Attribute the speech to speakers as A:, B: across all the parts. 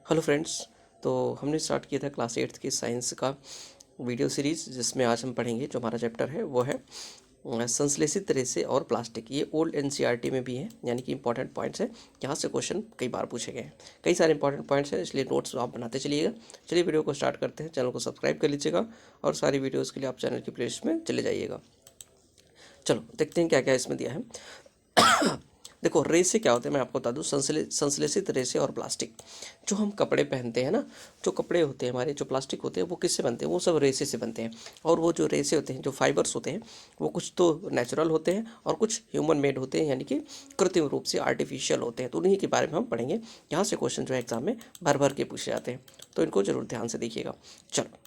A: Hello friends. तो हमने start किया था क्लास 8th की साइंस का वीडियो सीरीज़, जिसमें आज हम पढ़ेंगे जो हमारा चैप्टर है वो है संश्लेषित रेसे और प्लास्टिक। ये ओल्ड एनसीईआरटी में भी है, यानी कि इंपॉर्टेंट पॉइंट्स है। यहाँ से क्वेश्चन कई बार पूछे गए हैं, कई सारे इंपॉर्टेंट पॉइंट्स हैं, इसलिए नोट्स आप बनाते चलिएगा। चलिए वीडियो को स्टार्ट करते हैं। चैनल को सब्सक्राइब कर लीजिएगा और सारी वीडियोज़ के लिए आप चैनल की प्लेलिस्ट में चले जाइएगा। चलो देखते हैं क्या क्या इसमें दिया है। देखो, रेसे क्या होते हैं मैं आपको बता दूं। संश्लेषित रेसे और प्लास्टिक। जो हम कपड़े पहनते हैं ना, जो कपड़े होते हैं हमारे, जो प्लास्टिक होते हैं, वो किससे बनते हैं? वो सब रेसे से बनते हैं। और वो जो रेसे होते हैं, जो फाइबर्स होते हैं, वो कुछ तो नेचुरल होते हैं और कुछ ह्यूमन मेड होते हैं, यानी कि कृत्रिम रूप से आर्टिफिशियल होते हैं। तो उन्हीं के बारे में हम पढ़ेंगे। यहाँ से क्वेश्चन जो है एग्जाम में भर भर के पूछे जाते हैं, तो इनको जरूर ध्यान से देखिएगा। चलो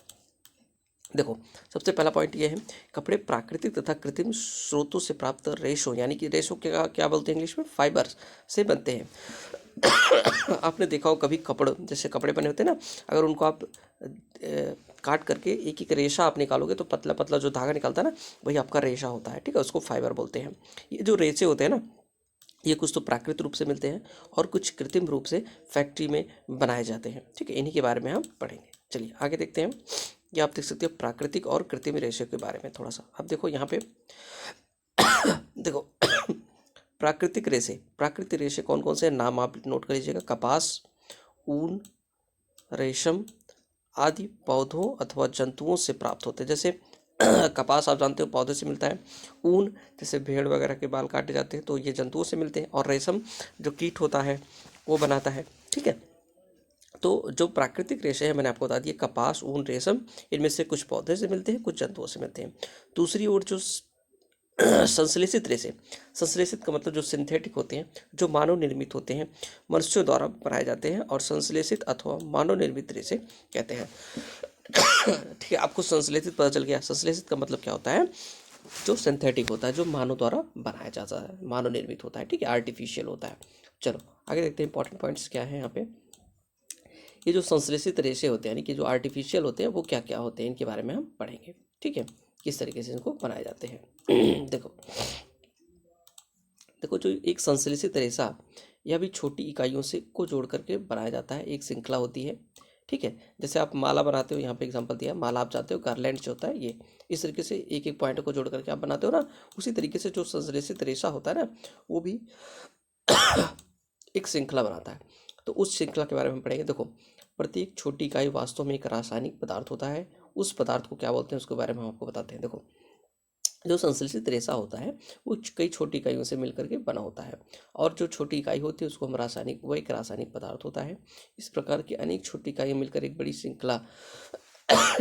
A: देखो, सबसे पहला पॉइंट ये है, कपड़े प्राकृतिक तथा कृत्रिम स्रोतों से प्राप्त रेशों, यानी कि रेशों क्या क्या बोलते हैं इंग्लिश में, फाइबर्स से बनते हैं। आपने देखा हो कभी कपड़े, जैसे कपड़े बने होते हैं ना, अगर उनको आप काट करके एक एक रेशा आप निकालोगे तो पतला पतला जो धागा निकलता है ना, वही आपका रेशा होता है। ठीक है, उसको फाइबर बोलते हैं। ये जो रेशे होते हैं ना, ये कुछ तो प्राकृतिक रूप से मिलते हैं और कुछ कृत्रिम रूप से फैक्ट्री में बनाए जाते हैं। ठीक है, इन्हीं के बारे में हम पढ़ेंगे। चलिए आगे देखते हैं। ये आप देख सकते हो प्राकृतिक और कृत्रिम रेशे के बारे में थोड़ा सा। अब देखो यहाँ पे देखो, प्राकृतिक रेशे कौन कौन से नाम आप नोट कर लीजिएगा। कपास, ऊन, रेशम आदि पौधों अथवा जंतुओं से प्राप्त होते हैं। जैसे कपास आप जानते हो पौधे से मिलता है। ऊन जैसे भेड़ वगैरह के बाल काटे जाते हैं तो ये जंतुओं से मिलते हैं। और रेशम जो कीट होता है वो बनाता है। ठीक है, तो जो प्राकृतिक रेशे हैं मैंने आपको बता दिया, कपास, ऊन, रेशम, इनमें से कुछ पौधे से मिलते हैं, कुछ जंतुओं से मिलते हैं। दूसरी ओर जो संश्लेषित रेशे, संश्लेषित का मतलब जो सिंथेटिक होते हैं, जो मानव निर्मित होते हैं, मनुष्यों द्वारा बनाए जाते हैं, और संश्लेषित अथवा मानव निर्मित रेशे कहते हैं। ठीक है, आपको संश्लेषित पता चल गया। संश्लेषित का मतलब क्या होता है? जो सिंथेटिक होता है, जो मानव द्वारा बनाया जाता है, मानव निर्मित होता है। ठीक है, आर्टिफिशियल होता है। चलो आगे देखते हैं इंपॉर्टेंट पॉइंट्स क्या है यहाँ पे। ये जो संश्लेषित रेशे होते हैं, यानी कि जो आर्टिफिशियल होते हैं, वो क्या क्या होते हैं, इनके बारे में हम पढ़ेंगे। ठीक है, किस तरीके से इनको बनाए जाते हैं। देखो देखो, जो एक संश्लेषित रेशा यह भी छोटी इकाइयों से को जोड़ करके बनाया जाता है, एक श्रृंखला होती है। ठीक है, जैसे आप माला बनाते हो, यहाँ पे एग्जांपल दिया माला, आप जानते हो गार्लैंड जो होता है, ये इस तरीके से एक एक पॉइंट को जोड़ करके आप बनाते हो ना। उसी तरीके से जो संश्लेषित रेशा होता है ना, वो भी एक श्रृंखला बनाता है। तो उस श्रृंखला के बारे में हम पढ़ेंगे। देखो, प्रत्येक छोटी इकाई वास्तव में एक रासायनिक पदार्थ होता है। उस पदार्थ को क्या बोलते हैं उसके बारे में हम आपको बताते हैं। देखो, जो संश्लेषित रेशा होता है वो कई छोटी इकाइयों से मिलकर के बना होता है, और जो छोटी इकाई होती है उसको हम रासायनिक, वो एक रासायनिक पदार्थ होता है। इस प्रकार की अनेक छोटी इकाइयाँ मिलकर एक बड़ी श्रृंखला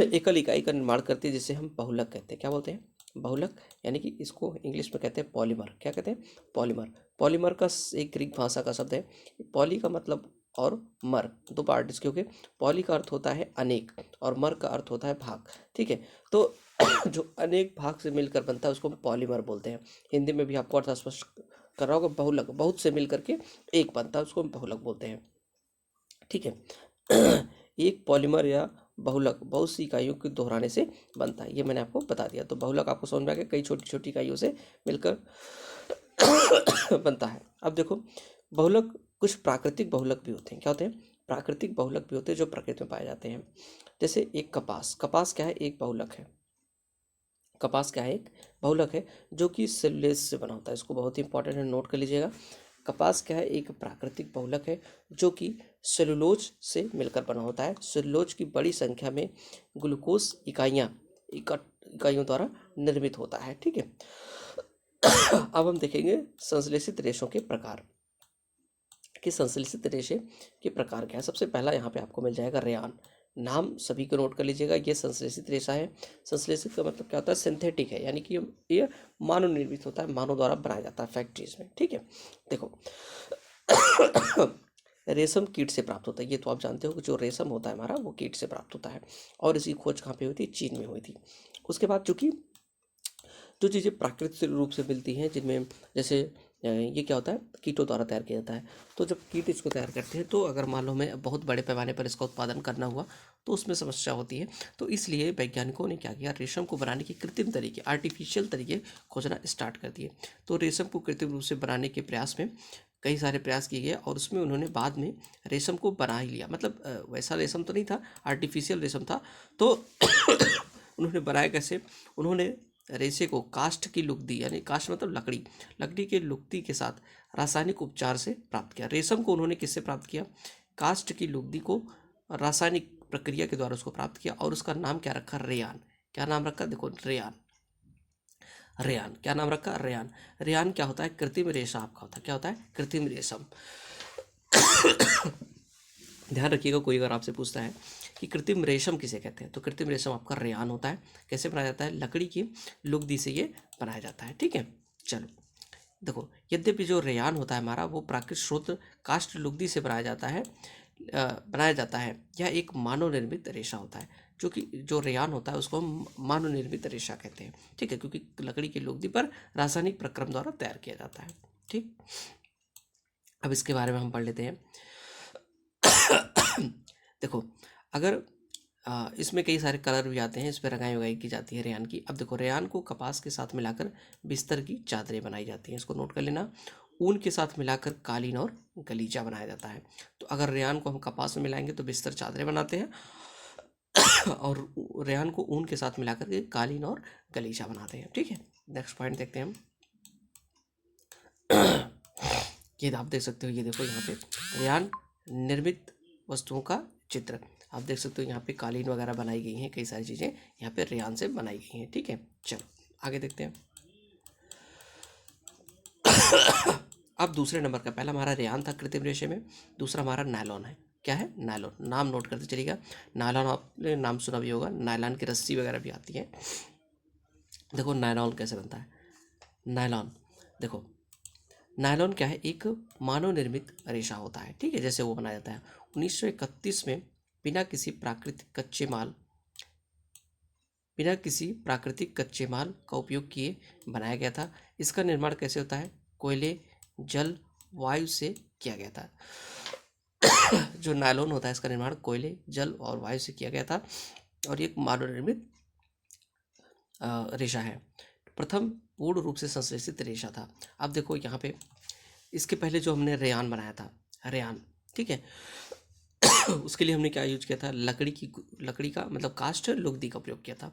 A: एकल इकाई का निर्माण करती है, जिसे हम बहुलक कहते हैं। क्या बोलते हैं? बहुलक, यानी कि इसको इंग्लिश में कहते हैं पॉलीमर। क्या कहते हैं? पॉलीमर। पॉलीमर का एक ग्रीक भाषा का शब्द है। पॉली का मतलब और मर, दो पार्ट इसके हो गए। पॉली का अर्थ होता है अनेक और मर का अर्थ होता है भाग। ठीक है, तो जो अनेक भाग से मिलकर बनता है उसको हम पॉलीमर बोलते हैं। हिंदी में भी आपको अर्थ स्पष्ट कर रहा होगा। बहुलक, बहुत से मिलकर के एक बनता है, उसको हम बहुलक बोलते हैं। ठीक है, एक पॉलीमर या बहुलक बहुत सी इकाइयों के दोहराने से बनता है, ये मैंने आपको बता दिया। तो बहुलक आपको समझ में आ गया, कई छोटी छोटी इकाइयों से मिलकर बनता है। अब देखो, बहुलक, कुछ प्राकृतिक बहुलक भी होते हैं। क्या होते हैं? प्राकृतिक बहुलक भी होते हैं, जो प्रकृति में पाए जाते हैं। जैसे एक कपास, कपास क्या है? एक बहुलक है। कपास क्या है? एक बहुलक है, जो कि सेलुलोज से बना होता है। इसको बहुत ही इंपॉर्टेंट है, नोट कर लीजिएगा। कपास क्या है? एक प्राकृतिक बहुलक है, जो कि सेलुलोज से मिलकर बना होता है। सेलुलोज की बड़ी संख्या में ग्लूकोज इकाइयों द्वारा निर्मित होता है। ठीक है, अब हम देखेंगे संश्लेषित रेशों के प्रकार, कि संश्लेषित रेशे के प्रकार क्या है। सबसे पहला यहाँ पे आपको मिल जाएगा रेयान। नाम सभी को नोट कर लीजिएगा। ये संश्लेषित रेशा है। संश्लेषित का मतलब क्या होता है? सिंथेटिक है, यानी कि ये मानव निर्मित होता है, मानव द्वारा बनाया जाता है फैक्ट्रीज में। ठीक है, देखो, रेशम कीट से प्राप्त होता है। ये तो आप जानते हो कि जो रेशम होता है हमारा, वो कीट से प्राप्त होता है, और इसकी खोज कहाँ पे हुई थी? चीन में हुई थी। उसके बाद चूंकि जो चीज़ें प्राकृतिक रूप से मिलती हैं, जिनमें जैसे ये क्या होता है? कीटों द्वारा तैयार किया जाता है। तो जब कीट इसको तैयार करते हैं, तो अगर मान लो हमें बहुत बड़े पैमाने पर इसका उत्पादन करना हुआ तो उसमें समस्या होती है। तो इसलिए वैज्ञानिकों ने क्या किया? रेशम को बनाने के कृत्रिम तरीके, आर्टिफिशियल तरीके खोजना स्टार्ट कर दिए। तो रेशम को कृत्रिम रूप से बनाने के प्रयास में कई सारे प्रयास किए गए और उसमें उन्होंने बाद में रेशम को बना ही लिया। मतलब वैसा रेशम तो नहीं था, आर्टिफिशियल रेशम था। तो उन्होंने बनाया कैसे? उन्होंने रेशे को काष्ठ की लुगदी, यानी काष्ठ मतलब लकड़ी, लकड़ी के लुगदी के साथ रासायनिक उपचार से प्राप्त किया। रेशम को उन्होंने किससे प्राप्त किया? काष्ठ की लुगदी को रासायनिक प्रक्रिया के द्वारा उसको प्राप्त किया और उसका नाम क्या रखा? रेयान। क्या नाम रखा? देखो, रेयान। रेयान क्या नाम रखा? रेयान। रेयान क्या होता है? कृत्रिम रेशा आपका होता है। क्या होता है? कृत्रिम रेशम। ध्यान रखिएगा, कोई अगर आपसे पूछता है कि कृत्रिम रेशम किसे कहते हैं, तो कृत्रिम रेशम आपका रेयान होता है। कैसे बनाया जाता है? लकड़ी की लुगदी से ये बनाया जाता है। ठीक है, चलो देखो, यद्यपि जो रेयान होता है हमारा, वो प्राकृतिक स्रोत काष्ठ लुगदी से बनाया जाता है। यह एक मानव निर्मित रेशा होता है, जो कि जो रेयान होता है उसको हम मानव निर्मित रेशा कहते हैं। ठीक है, क्योंकि लकड़ी की लुगदी पर रासायनिक प्रक्रम द्वारा तैयार किया जाता है। ठीक, अब इसके बारे में हम पढ़ लेते हैं। देखो, अगर इसमें कई सारे कलर भी आते हैं, इस पर रंगाई वगाई की जाती है रेयान की। अब देखो, रेयान को कपास के साथ मिलाकर बिस्तर की चादरें बनाई जाती हैं, इसको नोट कर लेना। ऊन के साथ मिलाकर कालीन और गलीचा बनाया जाता है। तो अगर रेयान को हम कपास में मिलाएंगे तो बिस्तर चादरें बनाते हैं, और रेयान को ऊन के साथ मिलाकर के कालीन और गलीचा बनाते हैं। ठीक है, नेक्स्ट पॉइंट देखते हैं हम। ये आप देख सकते हो, ये देखो यहाँ पे रेयान निर्मित वस्तुओं का चित्र आप देख सकते हो। यहाँ पे कालीन वगैरह बनाई गई हैं, कई सारी चीज़ें यहाँ पे रेयान से बनाई गई हैं। ठीक है, चलो आगे देखते हैं। अब दूसरे नंबर का, पहला हमारा रेयान था कृत्रिम रेशे में, दूसरा हमारा नायलॉन है। क्या है? नायलॉन। नाम नोट करते चलिएगा। नायलॉन आपने नाम सुना भी होगा, नायलॉन की रस्सी वगैरह भी आती है। देखो नायलॉन कैसे बनता है। नायलॉन, देखो नायलॉन क्या है? एक मानव निर्मित रेशा होता है। ठीक है, जैसे वो बनाया जाता है 1931 में बिना किसी प्राकृतिक कच्चे माल का उपयोग किए बनाया गया था। इसका निर्माण कैसे होता है? कोयले, जल, वायु से किया गया था। जो नायलॉन होता है, इसका निर्माण कोयले, जल और वायु से किया गया था, और ये एक मानव निर्मित रेशा है। प्रथम पूर्ण रूप से संश्लेषित रेशा था। अब देखो यहाँ पे, इसके पहले जो हमने रेयान बनाया था, रेयान, ठीक है, उसके लिए हमने क्या यूज किया था? लकड़ी का मतलब काष्ठ लुगदी का उपयोग किया था।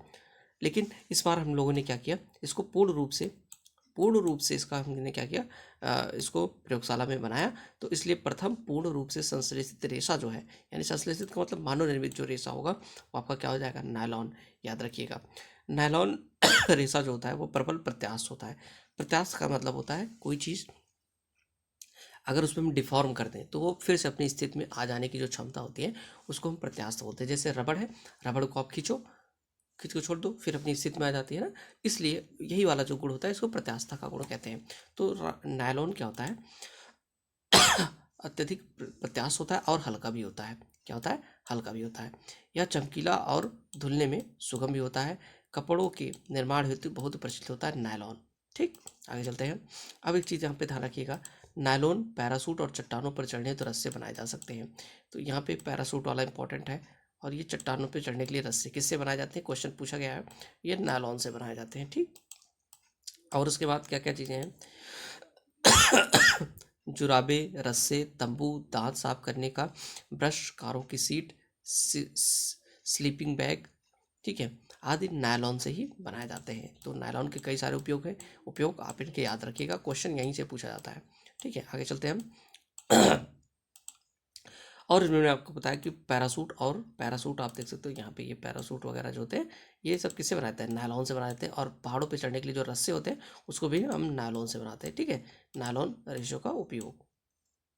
A: लेकिन इस बार हम लोगों ने क्या किया? इसको पूर्ण रूप से इसका हमने क्या किया? इसको प्रयोगशाला में बनाया। तो इसलिए प्रथम पूर्ण रूप से संश्लेषित रेशा जो है, यानी संश्लेषित का मतलब मानव निर्मित जो रेशा होगा, वो आपका क्या हो जाएगा? नायलॉन। याद रखिएगा, नायलॉन रेशा जो होता है वो प्रबल प्रत्यास्थ होता है। प्रत्यास्थ का मतलब होता है कोई चीज़ अगर उसमें हम डिफॉर्म कर दें तो वो फिर से अपनी स्थिति में आ जाने की जो क्षमता होती है, उसको हम प्रत्यास्थ बोलते हैं। जैसे रबड़ है, रबड़ को आप खींच को छोड़ दो, फिर अपनी स्थिति में आ जाती है ना। इसलिए यही वाला जो गुण होता है, इसको प्रत्यास्थता का गुण कहते हैं। तो नायलॉन क्या होता है? अत्यधिक प्रत्यास्थ होता है और हल्का भी होता है। क्या होता है? हल्का भी होता है। यह चमकीला और धुलने में सुगम भी होता है। कपड़ों के निर्माण हेतु बहुत प्रचलित होता है नायलॉन। ठीक, आगे चलते हैं। अब एक चीज़ यहाँ पे ध्यान रखिएगा, नायलॉन पैरासूट और चट्टानों पर चढ़ने तो रस्से बनाए जा सकते हैं। तो यहाँ पे पैरासूट वाला इंपॉर्टेंट है, और ये चट्टानों पे चढ़ने के लिए रस्से किससे बनाए जाते हैं? क्वेश्चन पूछा गया है, ये नायलॉन से बनाए जाते हैं। ठीक, और उसके बाद क्या क्या चीज़ें हैं? जुराबे, रस्से, तंबू, दांत साफ करने का ब्रश, कारों की सीट, स्लीपिंग बैग, ठीक है, आदि नायलॉन से ही बनाए जाते हैं। तो नायलॉन के कई सारे उपयोग आप इनके याद रखिएगा, क्वेश्चन यहीं से पूछा जाता है। ठीक है, आगे चलते हैं हम। और इन्होंने आपको बताया कि पैरासूट आप देख सकते हो यहाँ पे, ये पैरासूट वगैरह जो होते हैं, ये सब किससे बनाते हैं? नायलॉन से बनाते हैं। और पहाड़ों पे चढ़ने के लिए जो रस्से होते हैं, उसको भी हम नायलॉन से बनाते हैं। ठीक है, नायलॉन रेशो का उपयोग।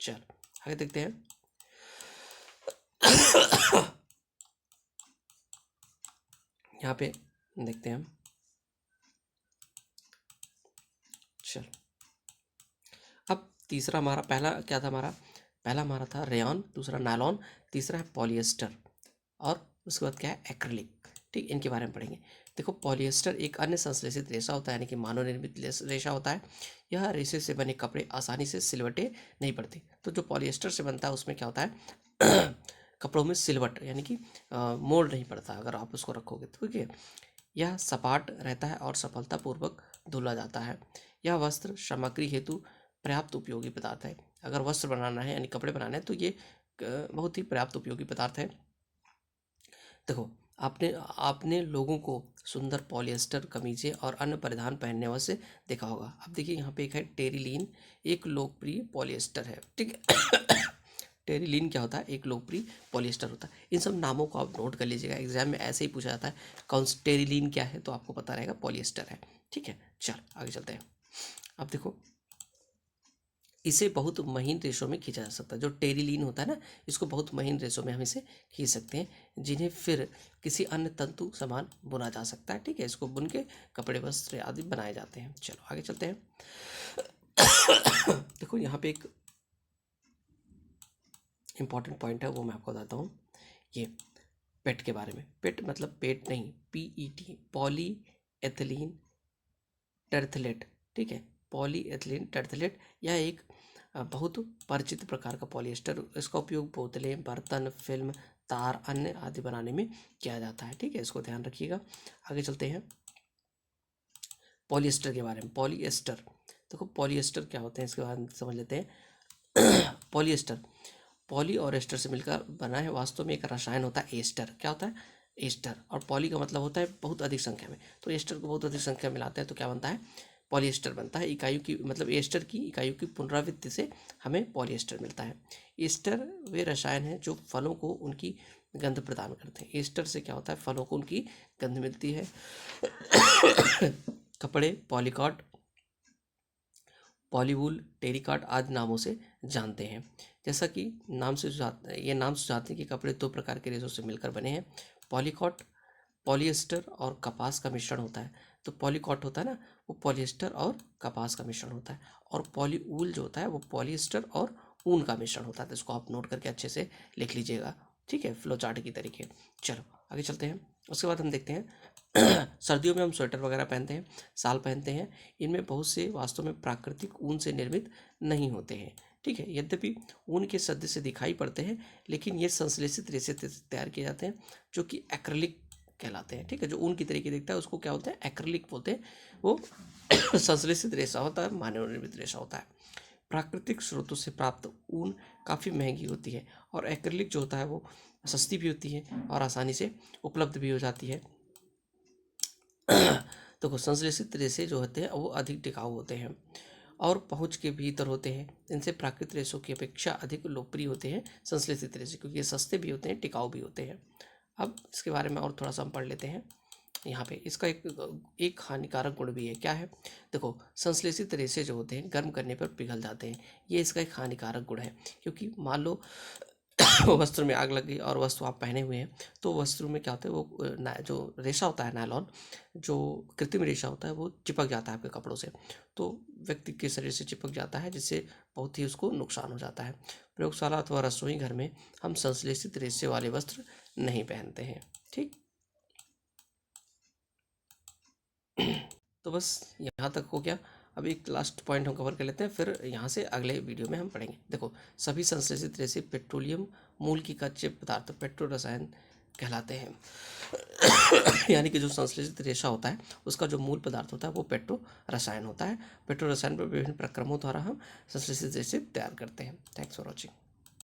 A: चल आगे देखते हैं। यहाँ पे देखते हैं हम। चल, अब तीसरा हमारा, पहला क्या था हमारा? पहला हमारा था रेयॉन, दूसरा नायलॉन, तीसरा है पॉलिएस्टर, और उसके बाद क्या है? एक्रिलिक। ठीक, इनके बारे में पढ़ेंगे। देखो, पॉलिएस्टर एक अन्य संश्लेषित रेशा होता है, यानी कि मानव निर्मित रेशा होता है। यह रेशे से बने कपड़े आसानी से सिलवटे नहीं पड़ते। तो जो पॉलिएस्टर से बनता है उसमें क्या होता है? कपड़ों में सिलवट, यानी कि मोल्ड नहीं पड़ता अगर आप उसको रखोगे तो। ठीक है, यह सपाट रहता है और सफलतापूर्वक धुला जाता है। यह वस्त्र सामग्री हेतु पर्याप्त उपयोगी पदार्थ है। अगर वस्त्र बनाना है यानी कपड़े बनाने हैं तो ये बहुत ही पर्याप्त उपयोगी पदार्थ है। देखो, आपने आपने लोगों को सुंदर पॉलिएस्टर कमीजें और अन्य परिधान पहनने अवश्य देखा होगा। अब देखिए यहाँ पे एक है टेरिलीन, एक लोकप्रिय पॉलिएस्टर है, ठीक है। टेरिलीन क्या होता है? एक लोकप्रिय पॉलिएस्टर होता है। इन सब नामों को आप नोट कर लीजिएगा, एग्जाम में ऐसे ही पूछा जाता है कौन सा टेरिलीन क्या है, तो आपको पता रहेगा पॉलिएस्टर है, ठीक है। चल आगे चलते हैं। अब देखो, इसे बहुत महीन रेशों में खींचा जा सकता है। जो टेरिलीन होता है ना, इसको बहुत महीन रेशों में हम इसे खींच सकते हैं, जिन्हें फिर किसी अन्य तंतु समान बुना जा सकता है, ठीक है। इसको बुन के कपड़े वस्त्र आदि बनाए जाते हैं। चलो आगे चलते हैं। देखो यहाँ पे एक इम्पॉर्टेंट पॉइंट है, वो मैं आपको बताता हूँ। ये पेट के बारे में। पेट मतलब पेट नहीं, PET, पॉली एथिलीन टर्थलेट, ठीक है। पॉली एथिलीन टर्थलेट यह एक बहुत परिचित प्रकार का पॉलिएस्टर, इसका उपयोग बोतलें, बर्तन, फिल्म, तार, अन्य आदि बनाने में किया जाता है, ठीक है। इसको ध्यान रखिएगा। आगे चलते हैं पॉलिएस्टर के बारे में। पॉलिएस्टर, देखो पॉलिएस्टर क्या होते हैं इसके बारे में समझ लेते हैं। पॉलिएस्टर पॉली और एस्टर से मिलकर बना है। वास्तव में एक रसायन होता है एस्टर। क्या होता है? एस्टर। और पॉली का मतलब होता है बहुत अधिक संख्या में, तो एस्टर को बहुत अधिक संख्या में मिलाते हैं तो क्या बनता है? पॉलिएस्टर बनता है। इकाइयों की मतलब एस्टर की इकाइयों की पुनरावृत्ति से हमें पॉलिएस्टर मिलता है। एस्टर वे रसायन हैं जो फलों को उनकी गंध प्रदान करते हैं। एस्टर से क्या होता है? फलों को उनकी गंध मिलती है। कपड़े पॉलीकॉट, पॉलीवूल, टेरिकॉट आदि नामों से जानते हैं। जैसा कि नाम से ये नाम सुझाते हैं कि कपड़े दो प्रकार के रेशों से मिलकर बने हैं। पॉलीकॉट पॉलिएस्टर और कपास का मिश्रण होता है। तो पॉलीकॉट होता है ना, वो पॉलिएस्टर और कपास का मिश्रण होता है। और पॉलीवूल जो होता है वो पॉलिएस्टर और ऊन का मिश्रण होता है। तो इसको आप नोट करके अच्छे से लिख लीजिएगा, ठीक है, फ्लो चार्ट की तरीके। चलो आगे चलते हैं। उसके बाद हम देखते हैं सर्दियों में हम स्वेटर वगैरह पहनते हैं, शाल पहनते हैं। इनमें बहुत से वास्तव में प्राकृतिक ऊन से निर्मित नहीं होते हैं, ठीक है। यद्यपि ऊन के सदृश से दिखाई पड़ते हैं, लेकिन ये संश्लेषित रेशे तैयार किए जाते हैं जो कि एक्रिलिक कहलाते हैं, ठीक है। जो ऊन की तरीके दिखता है उसको क्या होता है? एक्रिलिक बोलते हैं। वो संश्लेषित रेशा होता है, मानव निर्मित रेशा होता है। प्राकृतिक स्रोतों से प्राप्त ऊन काफ़ी महंगी होती है, और एक्रिलिक जो होता है वो सस्ती भी होती है और आसानी से उपलब्ध भी हो जाती है। तो संश्लेषित रेशे जो होते हैं वो अधिक टिकाऊ होते हैं और पहुंच के भीतर होते हैं। इनसे प्राकृतिक रेशों की अपेक्षा अधिक लोकप्रिय होते हैं संश्लेषित रेशे, क्योंकि ये सस्ते भी होते हैं, टिकाऊ भी होते हैं। अब इसके बारे में और थोड़ा सा हम पढ़ लेते हैं। यहाँ पे इसका एक हानिकारक गुण भी है। क्या है? देखो, संश्लेषित रेशे जो होते हैं गर्म करने पर पिघल जाते हैं। ये इसका एक हानिकारक गुण है, क्योंकि मान लो वस्त्र में आग लग गई और वस्त्र आप पहने हुए हैं, तो वस्त्र में क्या होता है? वो जो रेशा होता है नायलॉन, जो कृत्रिम रेशा होता है, वो चिपक जाता है आपके कपड़ों से, तो व्यक्ति के शरीर से चिपक जाता है, जिससे बहुत ही उसको नुकसान हो जाता है। प्रयोगशाला अथवा रसोई घर में हम संश्लेषित रेशे वाले वस्त्र नहीं पहनते हैं, ठीक। तो बस यहाँ तक हो गया। अब एक लास्ट पॉइंट हम कवर कर लेते हैं, फिर यहाँ से अगले वीडियो में हम पढ़ेंगे। देखो, सभी संश्लेषित रेशे पेट्रोलियम मूल की कच्चे पदार्थ पेट्रो रसायन कहलाते हैं। यानी कि जो संश्लेषित रेशा होता है उसका जो मूल पदार्थ होता है वो पेट्रो रसायन होता है। पेट्रो रसायन पर विभिन्न प्रक्रमों द्वारा हम संश्लेषित रेशे तैयार करते हैं। Thanks for watching.